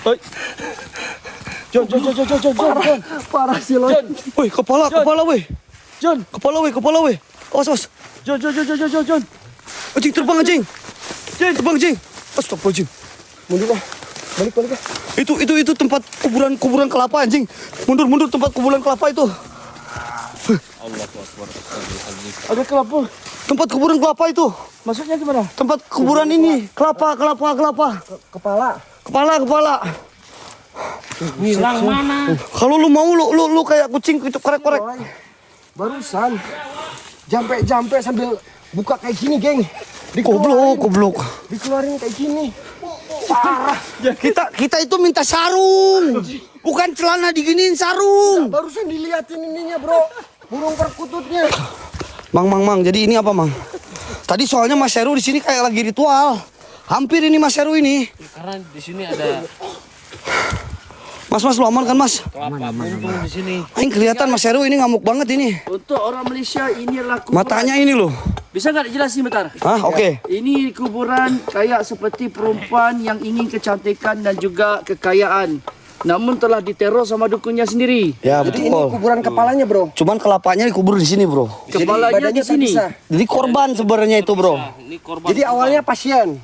Oi. John. Parah sih lo. Woi, kepala woi. John. Kepala woi. Awas. John. Anjing terbang anjing. Terbang anjing. Astagfirullahaladzim. Mundur lah. Balik lah. Itu tempat kuburan kelapa anjing. Mundur tempat kuburan kelapa itu. Allahu Akbar. Ada kelapa. Tempat kuburan kelapa itu. Maksudnya gimana? Tempat kuburan ini. Kelapa. Kepala. Hilang mana? Kalau lu mau lu kayak kucing itu korek-korek. Barusan jampe sambil buka kayak gini, geng. Goblok. Dikeluarin kayak gini. Parah. Ya, kita itu minta sarung. Bukan celana diginiin sarung. Barusan diliatin ininya, bro. Burung perkututnya. Mang. Jadi ini apa, Mang? Tadi soalnya Mas Heru di sini kayak lagi ritual. Hampir ini Mas Heru ini. Karena di sini ada Mas lu aman kan, Mas? kelapa buntung di sini. Aing kelihatan Mas Heru ini ngamuk banget ini. Untuk orang Malaysia inilah kuburan. Matanya ini loh. Bisa nggak dijelasin bentar? Hah, oke. Ini kuburan kayak seperti perempuan yang ingin kecantikan dan juga kekayaan. Namun telah diteror sama dukunnya sendiri. Ya, Jadi ini betul. kuburan kepalanya, bro. Cuman kelapanya dikubur di sini, Bro. Kepalanya di sini. Jadi korban sebenarnya itu, Bro. Ini korban. Jadi awalnya pasien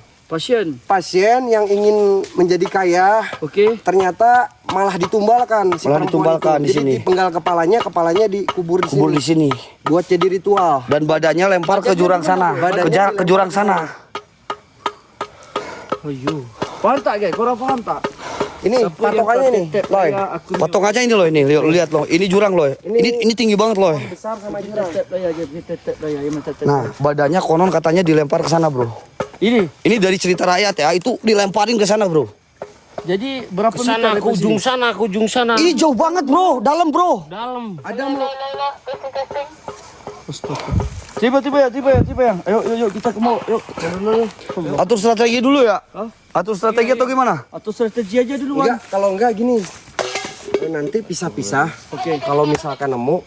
yang ingin menjadi kaya, Oke. ternyata malah ditumbalkan si Malah perempuan ditumbalkan itu. di Jadi sini. dipenggal kepalanya dikubur di Kubur sini. di sini. Buat jadi ritual. Dan badannya lempar ke jurang sana. Ke jurang sana. Ayo. Paham tak, guys? Korang paham tak? Ini patokannya nih, Loy. Potong aja ini loh ini. Lihat loh. Ini jurang loh. Ini tinggi banget loh. Besar sama jurang. Nah, badannya konon katanya dilempar ke sana, Bro. Ini dari cerita rakyat ya. Itu dilemparin ke sana, Bro. Jadi berapa Sana meter ke ujung sana. Ini jauh banget, Bro. Dalam, Bro. Dalam. Ada mau Tiba yang. Ayo kita ke mau. Yuk. Atur strategi dulu ya. Atur strategi atau gimana? Atau strategi aja duluan. enggak, kalau enggak gini. Nanti pisah-pisah. Oke. Kalau misalkan nemu,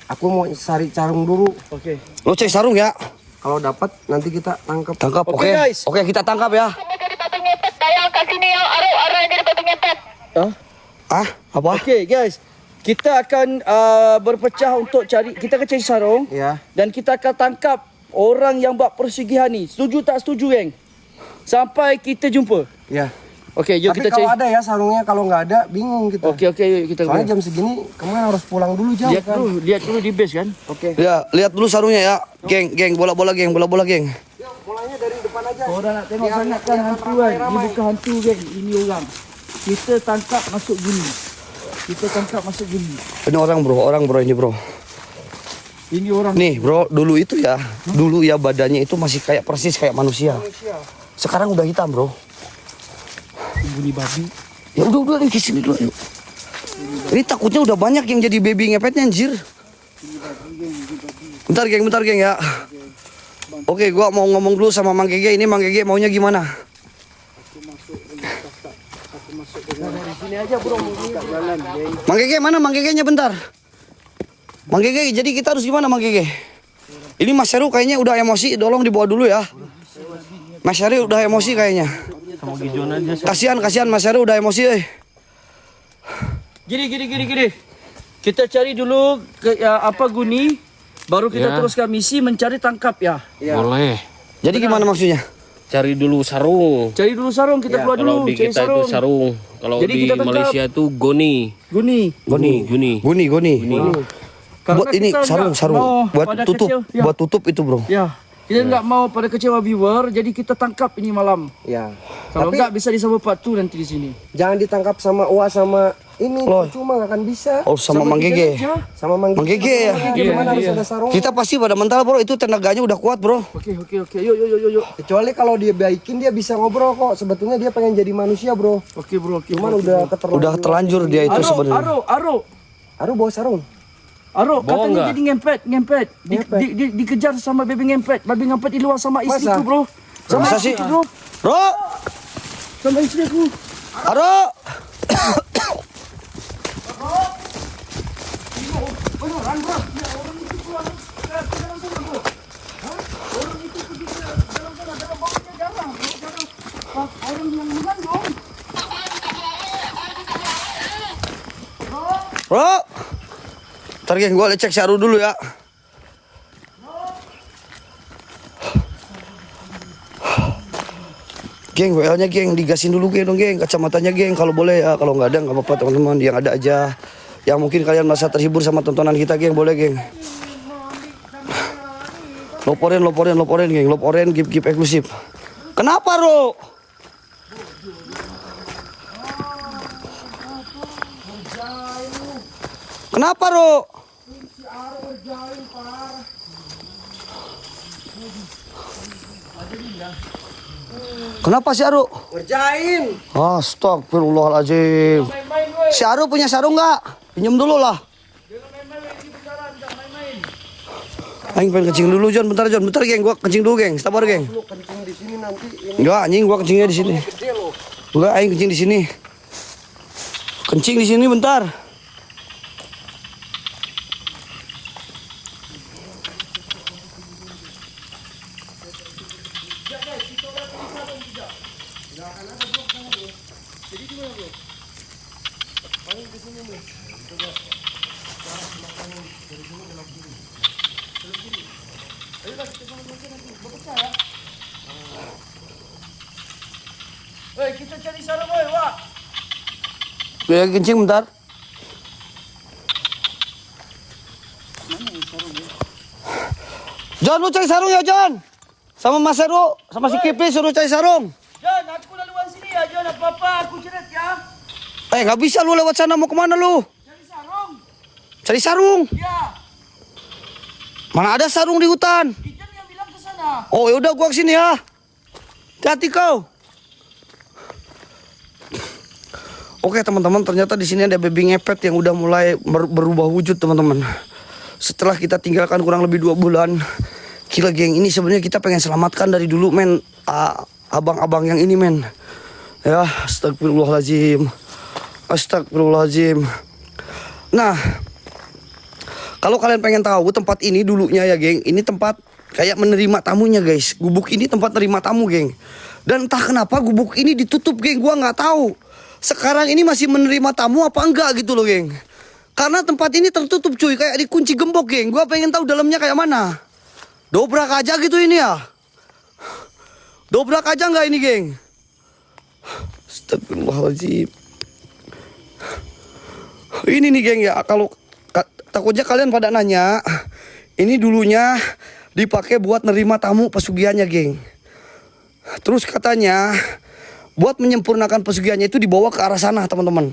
aku mau cari carung dulu. Oke. Lo cek sarung ya. Kalau dapat nanti kita tangkap. Tangkap, oke. Oke, guys. Oke, kita tangkap ya. Ah, apa? Oke, guys. Kita akan berpecah untuk cari. Kita akan cari sarung. Ya. Dan kita akan tangkap orang yang buat persigihan ni. Setuju tak setuju, geng? Sampai kita jumpa. Ya. Okey, jom Tapi kita kalau cari. ada ya sarungnya, kalau nggak ada bingung kita. Okey, yuk kita Soalnya ke. jam segini kamu harus pulang dulu jauh Lihat kan. dulu, di base kan. Oke. Ya, lihat dulu sarungnya ya. Geng, bola-bola geng. Mulainya dari depan aja. Orang nak tengok sangat kan hantu kan. Ini bukan hantu, geng. Ini orang. Kita tangkap masuk guni. Ini orang bro ini bro. Ini orang. Nih bro, dulu ya badannya itu masih kayak persis kayak manusia. Sekarang udah hitam bro. Bunyi babi. Ya udah di sini dulu yuk. Ini takutnya udah banyak yang jadi baby ngepetnya anjir. Bentar geng ya. Oke, gua mau ngomong dulu sama Mang Gege. Ini Mang Gege maunya gimana? Dari sini aja bro, jalan. Mang Gege mana Mang Gegenya bentar. Mang Gege, jadi kita harus gimana Mang Gege? Ini Mas Heru kayaknya udah emosi, tolong dibawa dulu ya. Mas Heru udah emosi kayaknya. Kasihan Mas Heru udah emosi. Gini. Kita cari dulu guni, baru kita teruskan misi mencari tangkap ya. Boleh. Jadi gimana maksudnya? Cari dulu sarung. Cari dulu sarung, kita keluar Kalau dulu. di Cari kita itu sarung. Kalau Jadi di kita tangkap. Malaysia itu goni. Guni. Karena Buat ini kita sarung nggak mau buat pada tutup, kecil, ya. buat tutup itu bro. Ya, kita nggak mau pada kecewa viewer, jadi kita tangkap ini malam. Ya. Kalau Tapi nggak bisa disambut part 2 nanti di sini. jangan ditangkap sama Uwa sama ini, Loh. cuma nggak akan bisa. Oh sama Mang kita Gege. aja. Sama Mang Mang Gege ya. Gimana harus ada sarung? Kita pasti pada mental bro, itu tenaganya udah kuat bro. Oke. Yuk. Kecuali kalau dia baikin dia bisa ngobrol kok. Sebetulnya dia pengen jadi manusia bro. Oke bro. Cuman udah keterlaluan. Udah terlanjur dia itu sebenarnya. Aduh bawa sarung. Bawa enggak? katanya jadi ngempet. Dikejar sama baby ngempet. Babi ngempet di luar sama istriku Masa? bro. Sama Masa sih? istriku bro. Bro, Sama istriku. Aro. Bro. Ntar geng, gua cek Syaru dulu ya. Geng, WL-nya geng, digasin dulu geng dong geng, kacamatanya geng, kalau boleh ya, kalau nggak ada nggak apa-apa teman-teman, yang ada aja. Yang mungkin kalian merasa terhibur sama tontonan kita geng, boleh geng. Loporen geng, loporen give eksklusif. Kenapa Ro? Kenapa Ro? Kenapa si Aru? Ngerjain. Astagfirullahaladzim. Si Aru punya sarung nggak? Pinjam dulu lah. Aing pengen kencing dulu John, bentar geng, gua kencing dulu geng, sabar geng. Lu kencing di sini nanti ini Enggak anjing, gua kencingnya di sini. gede loh. Enggak, aing kencing di sini. Kencing di sini bentar. Hei, kita cari sarung, woi, Wak. Gue kencing bentar. John, lu cari sarung ya John. Sama Mas Heru, sama si Kipi suruh cari sarung. Jan, aku laluan sini ya, Jan. Apa-apa, aku ceret ya. Nggak bisa lu lewat sana, mau kemana lu? Cari sarung. Cari sarung. Ya, Mana ada sarung di hutan? Ijan yang bilang ke sana. Oh ya udah gua kesini ya. Hati kau. Oke teman-teman, ternyata di sini ada baby ngepet yang udah mulai berubah wujud teman-teman. Setelah kita tinggalkan kurang lebih 2 bulan. Gila geng, ini sebenarnya kita pengen selamatkan dari dulu men. Abang-abang yang ini men. Ya, astagfirullahaladzim. Astagfirullahaladzim. Nah, kalau kalian pengen tahu tempat ini dulunya ya geng, ini tempat kayak menerima tamunya guys. Gubuk ini tempat menerima tamu geng. Dan entah kenapa gubuk ini ditutup geng, gua nggak tahu. Sekarang ini masih menerima tamu apa enggak gitu loh geng. Karena tempat ini tertutup cuy, kayak dikunci gembok geng. Gua pengen tahu dalamnya kayak mana. Dobrak aja gitu ini ya. Dobrak aja nggak ini geng? Astagfirullahaladzim. Ini nih geng ya, kalau takutnya kalian pada nanya, ini dulunya dipakai buat nerima tamu pesugihannya geng. Terus katanya buat menyempurnakan pesugihannya itu dibawa ke arah sana teman-teman.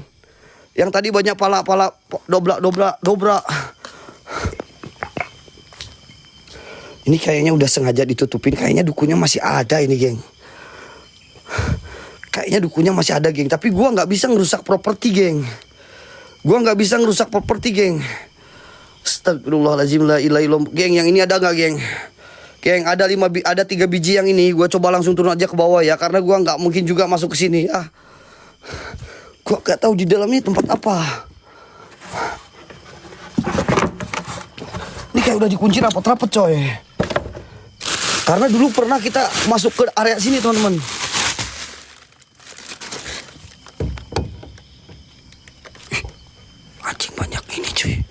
Yang tadi banyak pala-pala dobrak. Ini kayaknya udah sengaja ditutupin. Kayaknya dukunya masih ada ini geng. Kayaknya dukunya masih ada geng. Tapi gua nggak bisa ngerusak properti geng. Astagfirullahaladzim la ilaha illallah. Geng, yang ini ada nggak geng? Geng, ada 3 biji yang ini. Gua coba langsung turun aja ke bawah ya, karena gua nggak mungkin juga masuk ke sini ya. Gua nggak tahu di dalamnya tempat apa. Ini kayak udah dikunci rapat-rapat coy. Karena dulu pernah kita masuk ke area sini teman-teman. Anjing banyak ini cuy.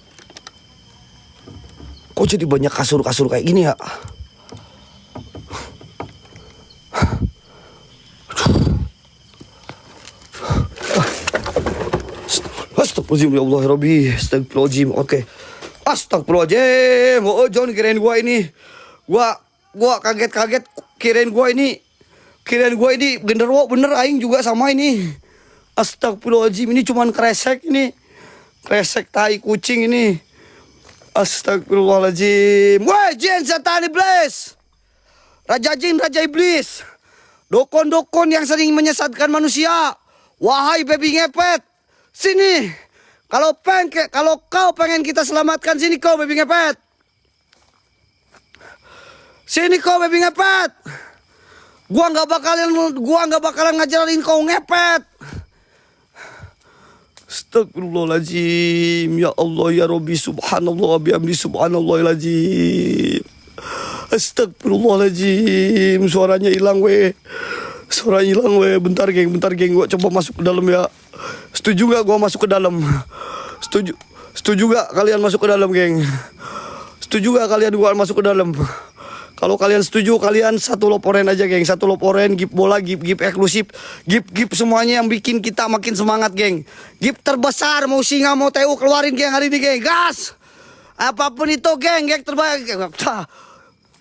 Kok jadi banyak kasur-kasur kayak gini ya? Astagfirullahaladzim ya Allah Rabbi. Astagfirullahaladzim. Oke. Astagfirullahaladzim. Oh John, kirain gua ini. Gua kaget-kaget kirain gua ini genderuwo bener aing juga sama ini. Astagfirullahaladzim, ini cuman kresek ini. Kresek tai kucing ini. Astagfirullahaladzim. Wah, jin setan iblis. Raja jin, raja iblis. Dokon-dokon yang sering menyesatkan manusia. Wahai baby ngepet. Sini. Kalau kau pengen kita selamatkan, sini kau baby ngepet. Sini kau baby ngepet. Gua nggak bakalan ngajarin kau ngepet. Astagfirullahaladzim. Ya Allah ya Rabbi, subhanallah bihamdi subhanallahiladzim. Astagfirullahaladzim. Suaranya hilang weh. Bentar geng. Gua coba masuk ke dalam ya. Setuju gak gua masuk ke dalam? Setuju. Setuju gak kalian masuk ke dalam, geng? Setuju gak kalian gua masuk ke dalam? Kalau kalian setuju, kalian satu loporen aja, geng. Satu loporen, gift bola, gift eksklusif, gift semuanya yang bikin kita makin semangat, geng. Gift terbesar, mau singa, mau TU, keluarin, geng, hari ini, geng. Gas! Apapun itu, geng, terbaik.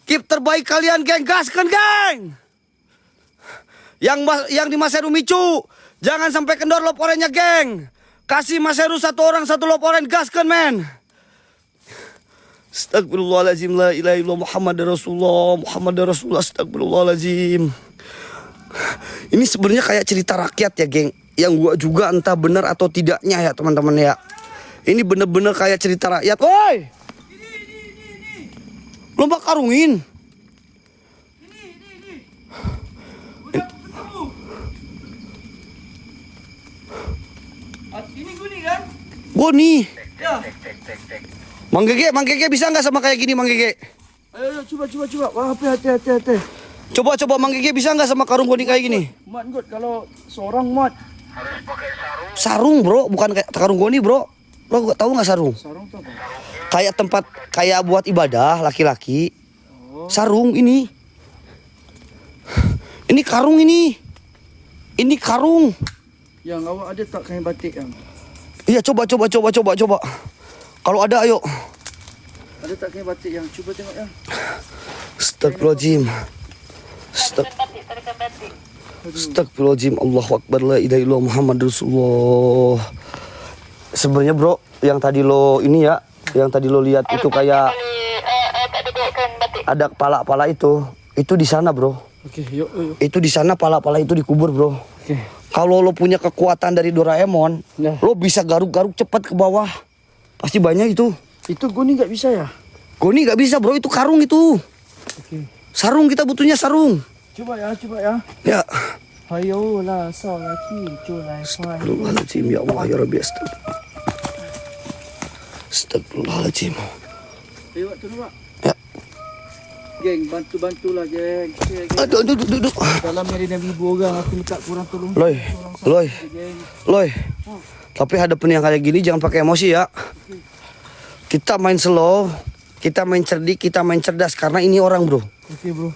Gift terbaik kalian, geng. Gaskan, geng! Yang di Mas Heru Micu, jangan sampai kendor loporennya, geng. Kasih Mas Heru satu orang satu loporen, gaskan, men. Astagfirullahaladzim, la ilaha illallah Muhammad Rasulullah, astagfirullahaladzim. Ini sebenarnya kayak cerita rakyat ya, geng. Yang gua juga entah benar atau tidaknya ya, teman-teman ya. Ini bener-bener kayak cerita rakyat. Woi! Lomba karungin. Ini guni kan? Goni. Ya. Mang Gege bisa nggak sama kayak gini, Mang Gege? Ayo, coba. Wah, hati. Coba Mang Gege bisa nggak sama karung goni kayak gini? Mat, God, kalau seorang mat. Sarung, bro, bukan kayak karung goni, bro. Lo tahu nggak sarung? Sarung tuh apa? Kayak tempat kayak buat ibadah laki-laki. Sarung ini. Ini karung ini. Ini karung. Yang awak ada tak kain batik yang? Iya, coba. Kalau ada, ayo. Ada tak kain batik yang? Cuba tengok ya. Astagfirullahaladzim. Astagfirullahaladzim. Allahu Akbar, la ilaha illallah Muhammad Rasulullah. Sebenarnya, bro, yang tadi lo ini ya, yang tadi lo lihat itu kayak ada pala-pala itu di sana, bro. Oke, yuk. Itu di sana, pala-pala itu dikubur, bro. Oke. Kalau lo punya kekuatan dari Doraemon, Ya. lo bisa garuk-garuk cepat ke bawah. Pasti banyak itu. Itu guni nggak bisa ya? Goni nggak bisa, bro, itu karung itu. Oke. Sarung, kita butuhnya sarung. Coba ya. Ya. Hayo lah, solaki, culai, Astagfirullahaladzim, ya Allah, ya Rabbi, astagfirullahaladzim. Ayo, turun, Pak. Ya. Geng, bantulah, geng. Aduh. Dalam nyari Nabi orang, aku minta kurang tolong. Loy. Geng. Tapi hadapin yang kayak gini jangan pakai emosi ya. Kita main slow, kita main cerdik, kita main cerdas karena ini orang, bro. Oke, bro.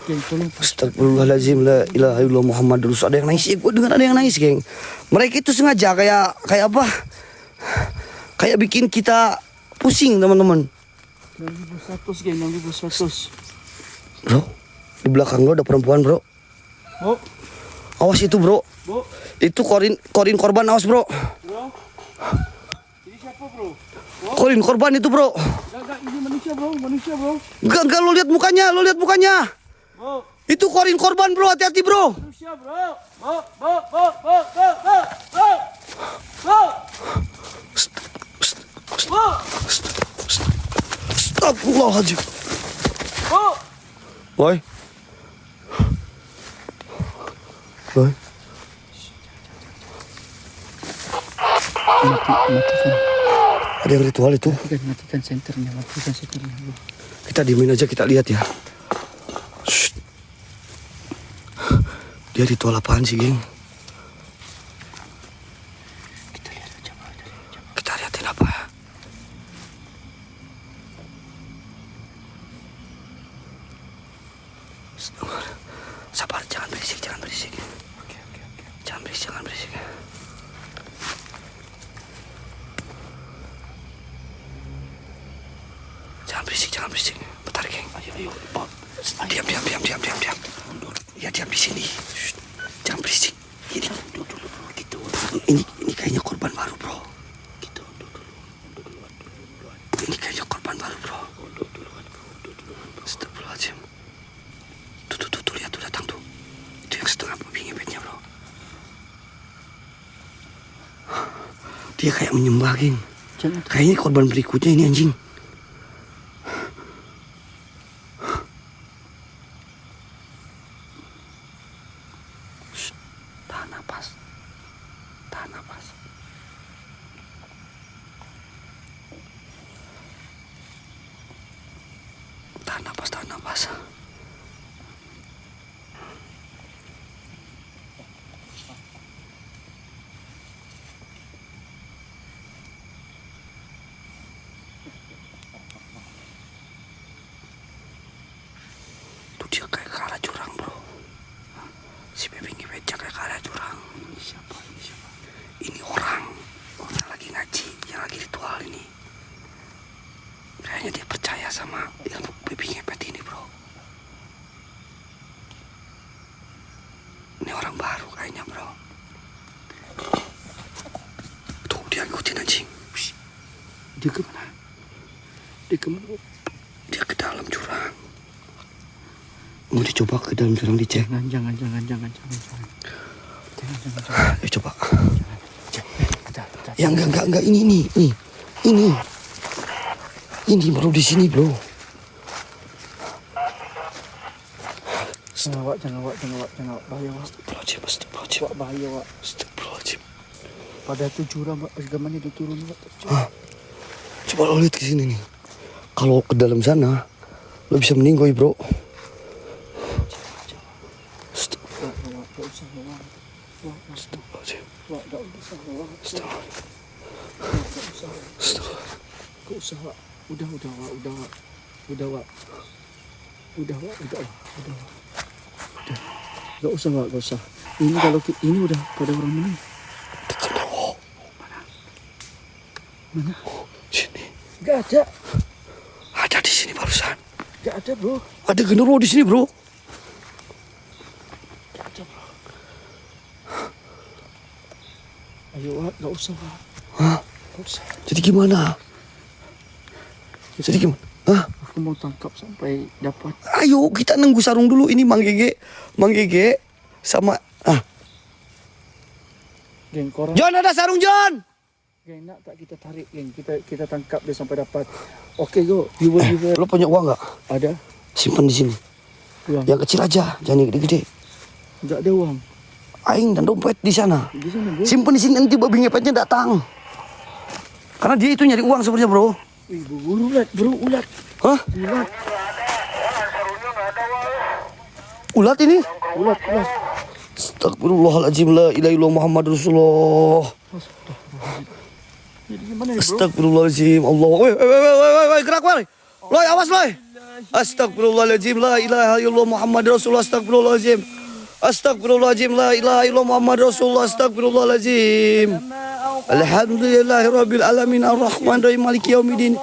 Geng, tolong. Astagfirullahaladzim, la ilaha illallah Muhammad Rasulullah. Ada yang nangis, gue dengar ada yang nangis, geng. Mereka itu sengaja kayak apa? Kayak bikin kita pusing, teman-teman. 6.100, geng, 6.100. Bro, di belakang lo ada perempuan, bro. Oh, Awas itu, bro. bro. Itu korin korban, awas, bro. Bro. Ini siapa, bro? Korin korban itu, bro. Enggak, ini manusia, bro. Enggak, lo lihat mukanya, Bro, Itu korin korban, bro. Hati-hati, bro. manusia, bro. Astagfirullahaladzim. Boy. Matikan. Ada yang ritual itu. Matikan senternya, bro. Kita diemin aja, kita lihat ya. Shh. Dia ritual apaan sih, geng? Kita liatin apa ya? Sabar, jangan berisik. Oke. Jangan berisik. Jangan berisik. Bentar, geng. Ayo. Diam. Ya, diam di sini. Shh. Jangan berisik. Ini dulu, gitu. Ini kayaknya korban baru, bro. Gitu. Ini kayaknya korban baru, bro. Astagfirullahaladzim. Tuh, lihat tuh datang tuh. Itu yang setengah babi ngepetnya, bro. Dia kayak menyembah, geng. Kayaknya korban berikutnya ini, anjing. Tahan napas. Tahan napas. Dia kemana? Dia kemana? Dia ke dalam jurang. Mau dicoba ke dalam jurang dicek. Jangan. Ayo coba. Bentar. Ya enggak ini. Ini bro di sini bro. Jangan Wak. Bahaya Wak. Astagfirullahaladzim. Wak bahaya Wak. Astagfirullahaladzim. Pada tu jurang Wak. Bagaimana dia turun Wak? Coba lo lihat ke sini nih. Kalau ke dalam sana, lo bisa meninggoy bro. Astagfirullahaladzim. Gak usah Wak. Udah Wak. Gak usah Wak, gak usah. Ini kalau ini udah pada orang mana? Dekat bro. Mana? Sini. Gak ada. Ada di sini barusan. Gak ada bro. Ada genderuwo di sini bro. Gak ada bro. Ayo Wak, gak usah Wak. Hah? Gak usah. Jadi gimana? Hah? Aku mau tangkap sampai dapat. Ayo kita nunggu sarung dulu. Ini Mang Gege sama Geng korang. John, ada sarung John. Geng nak tak kita tarik geng. Kita tangkap dia sampai dapat. Oke go. Viewer. Lo punya uang nggak? Ada Simpan di sini. uang. Yang kecil aja, jangan yang gede-gede. Enggak ada uang. Aing dan dompet di sana. Di sana bro. Simpan di sini, nanti babi ngepetnya datang. Karena dia itu nyari uang sebenarnya bro. Wih, ulat bro, ulat. Hah? Ulat. Ulat ini? Ulat. Astagfirullahaladzim, la ilaha illallah Muhammad Rasulullah. Jadi gimana ya bro? Astagfirullahaladzim, Allah. Woi, gerak woi. Loy, awas loy. Astagfirullahaladzim, la ilaha illallah Muhammad Rasulullah. Astagfirullahaladzim. Astagfirullahaladzim, la ilaha illallah Muhammad Rasulullah. Astagfirullahaladzim. Alhamdulillahirabbil alamin arrahmanirrahim maliki yaumiddin.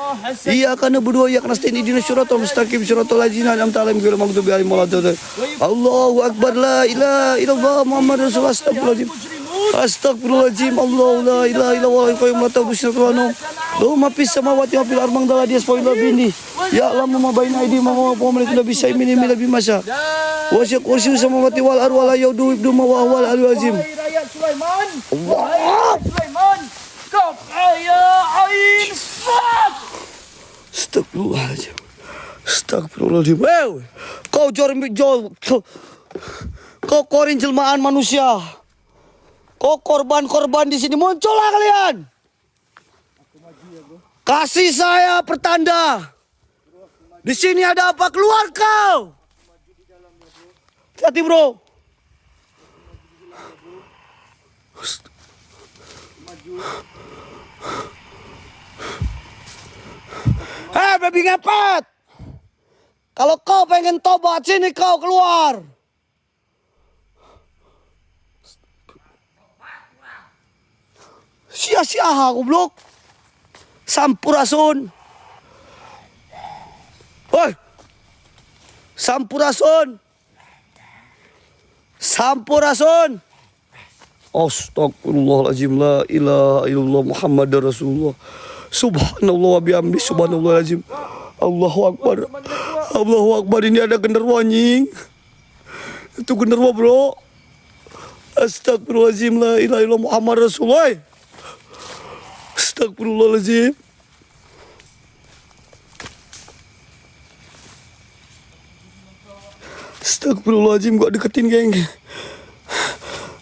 Iyyaka na'budu wa iyyaka nasta'in ihdinas siratal mustaqim siratal ladzina an'amta 'alaihim ghairil maghdubi 'alaihim waladdallin. Allahu akbar, la ilaha illallah Muhammadur Rasulullah. Astagfirullahaladzim. Astagfirullahaladzim. Allahu la ilaha illallah al-qayyum la ta'khudhuhu sinatun wa nawm. Lahu ma fis samawati wa fil ardi man dhalla yasma'u bindi. Ya'lamu ma baina aydihim wa ma khalfahum la yusayyi'una min ilmihi illa bima syaa. Wa syaa kursiyyu samawati wal ardi wa la yaudhu hifdhuhuma wa huwal 'aliyyul 'azim. Rakyat Sulaiman. Allah. Sulaiman. Kau kaya ain fat. Astagfirullahaladzim. Astagfirullahaladzim. Kau korin jelmaan manusia. Kau korban-korban di sini, muncullah kalian. Kasih saya pertanda. Di sini ada apa? Keluar kau. Hati bro. Hei babi ngepet. Kalau kau pengen tobat, sini kau keluar. Sia-sia goblok. Sampurasun. Woi. Sampurasun. Astagfirullahaladzim, la ilaha illallah Muhammadar Rasulullah. Subhanallah wa bihamdi, subhanallahadzim. Allahu akbar. Allahu akbar, ini ada genderuwo anjing. Itu genderuwo bro. Astagfirullahaladzim, la ilaha illallah Muhammad Rasulullah. Astagfirullahaladzim. Astagfirullahaladzim, gua deketin geng.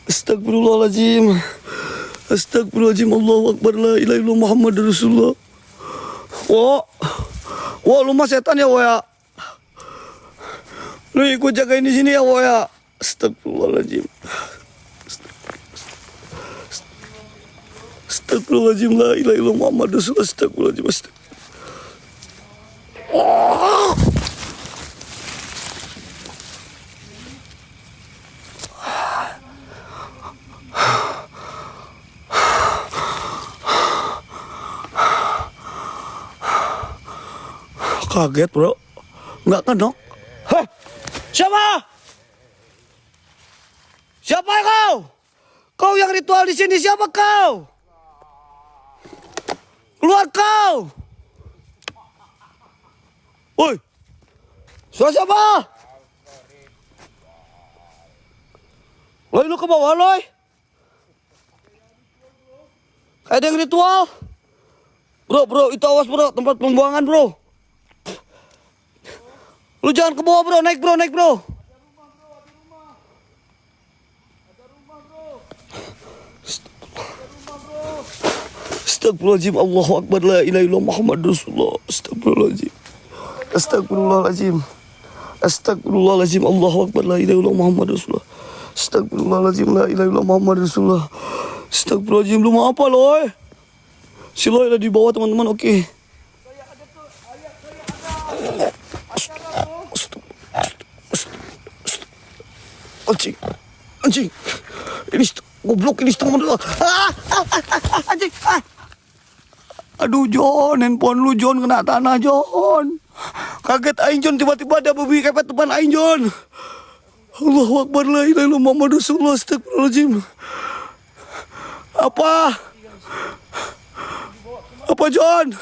Astagfirullahaladzim. Astagfirullahaladzim, Allahu akbar, la ilaha illallah Muhammad Rasulullah. Wah, lu mah setan ya, wah ya. Lu ikut jagain di sini ya, wah ya. Astagfirullahaladzim. Astagfirullahaladzim, la ilaha illallah Muhammad Rasulullah. Astagfirullahaladzim. Kaget bro, nggak kenok. Heh, siapa? Siapa kau? Kau yang ritual di sini, siapa kau? Keluar kau! Woi! Suara siapa? Loi, lu ke bawah, Loi. Ada yang ritual. Bro, itu awas bro, tempat pembuangan bro. Lu jangan ke bawah bro, naik bro. Astagfirullahaladzim, Allahu Akbar, la ilaha illallah Muhammad Rasulullah. Astagfirullahaladzim, Allahu Akbar, la ilaha illallah Muhammad Rasulullah. Astagfirullahaladzim, la ilaha illallah Muhammad Rasulullah. Astagfirullahaladzim, lu mau apa Loi? Si Loi ada di bawah teman-teman, oke. Anjing. Ini goblok, ini setengah menit. Anjing. Aduh John, handphone lu John kena tanah John. Kaget aing John, tiba-tiba ada babi kepet depan aing John. Allahu Akbar, la ilaha illallah Muhammad Rasulullah. Astagfirullahaladzim. Apa John?